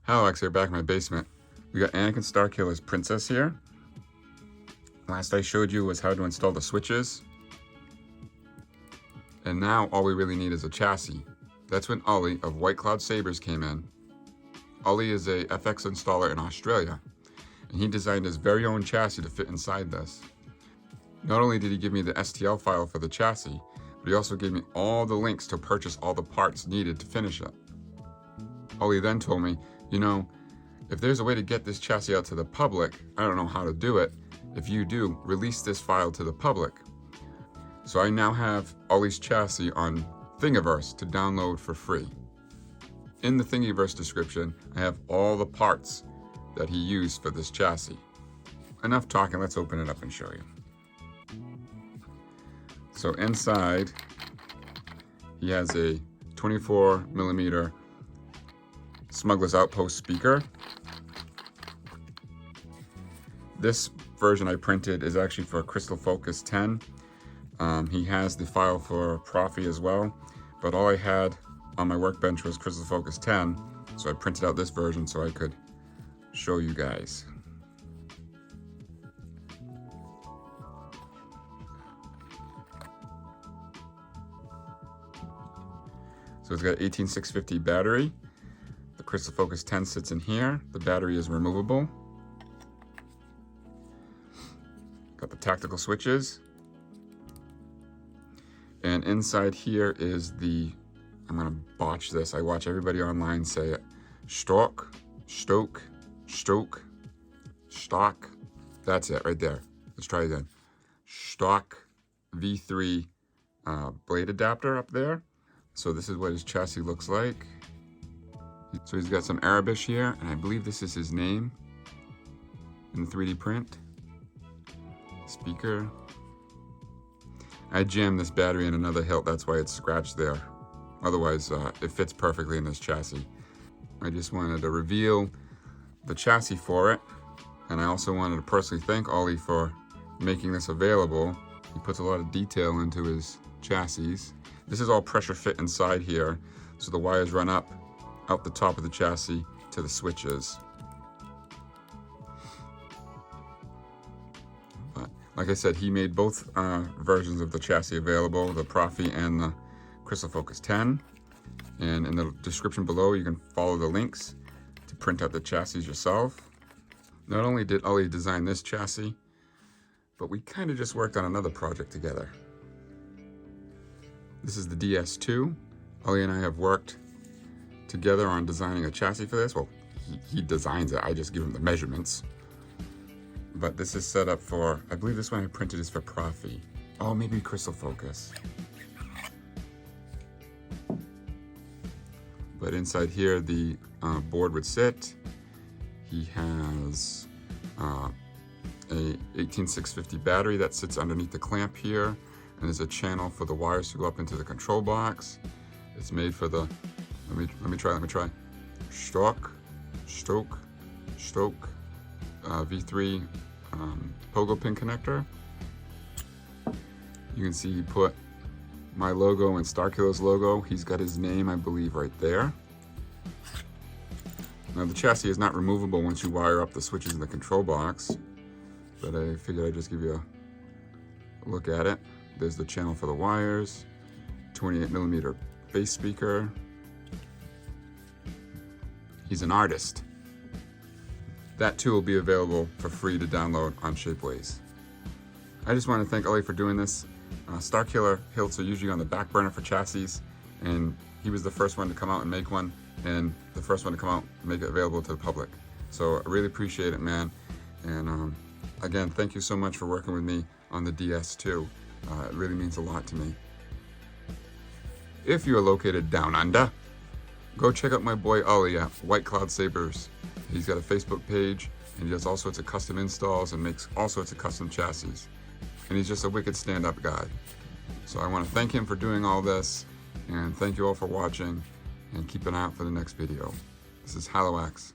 Alex here, back in my basement. We got Anakin Starkiller Princess here. Last I showed you was how to install the switches. And now all we really need is a chassis. That's when Ollie of Cloud Sabers came in. Ollie is a FX installer in Australia, and he designed his very own chassis to fit inside this. Not only did he give me the STL file for the chassis, but he also gave me all the links to purchase all the parts needed to finish it. Ollie then told me, you know, if there's a way to get this chassis out to the public, I don't know how to do it. If you do, release this file to the public. So I now have Ollie's chassis on Thingiverse to download for free. In the Thingiverse description, I have all the parts that he used for this chassis. Enough talking, let's open it up and show you. So inside, he has a 24mm Smuggler's Outpost speaker. This version I printed is actually for Crystal Focus 10. He has the file for Proffie as well, but all I had on my workbench was Crystal Focus 10, so I printed out this version so I could show you guys. So it's got 18650 battery. The Crystal Focus 10 sits in here. The battery is removable. Got the tactical switches. And inside here is the, I'm gonna botch this. I watch everybody online say it. Stock. That's it right there. Let's try again. Stock V3 blade adapter up there. So this is what his chassis looks like. So he's got some Arabish here, and I believe this is his name in the 3D print. Speaker. I jammed this battery in another hilt, that's why it's scratched there. Otherwise, it fits perfectly in this chassis. I just wanted to reveal the chassis for it, and I also wanted to personally thank Ollie for making this available. He puts a lot of detail into his chassis. This is all pressure fit inside here, so the wires run up out the top of the chassis to the switches. But like I said, he made both versions of the chassis available, the Proffie and the Crystal Focus 10. And in the description below, you can follow the links to print out the chassis yourself. Not only did Ollie design this chassis, but we kind of just worked on another project together. This is the DS2. Ollie and I have worked together on designing a chassis for this. Well, he designs it, I just give him the measurements. But this is set up for, I believe this one I printed is for Proffie. Oh, maybe Crystal Focus. But inside here, the board would sit. He has a 18650 battery that sits underneath the clamp here, and there's a channel for the wires to go up into the control box. It's made for the, let me try. Stock V3 pogo pin connector. You can see he put my logo and Starkiller's logo. He's got his name, I believe, right there. Now the chassis is not removable once you wire up the switches in the control box, but I figured I'd just give you a look at it. There's the channel for the wires, 28mm bass speaker. He's an artist. That too will be available for free to download on Shapeways. I just want to thank Ollie for doing this. Starkiller hilts are usually on the back burner for chassis, and he was the first one to come out and make one, and the first one to come out and make it available to the public. So I really appreciate it, man. And again, thank you so much for working with me on the DS2. It really means a lot to me. If you are located down under, go check out my boy Ollie at Cloud Sabers. He's got a Facebook page, and he does all sorts of custom installs and makes all sorts of custom chassis. And he's just a wicked stand-up guy. So I want to thank him for doing all this, and thank you all for watching, and keep an eye out for the next video. This is Haloax.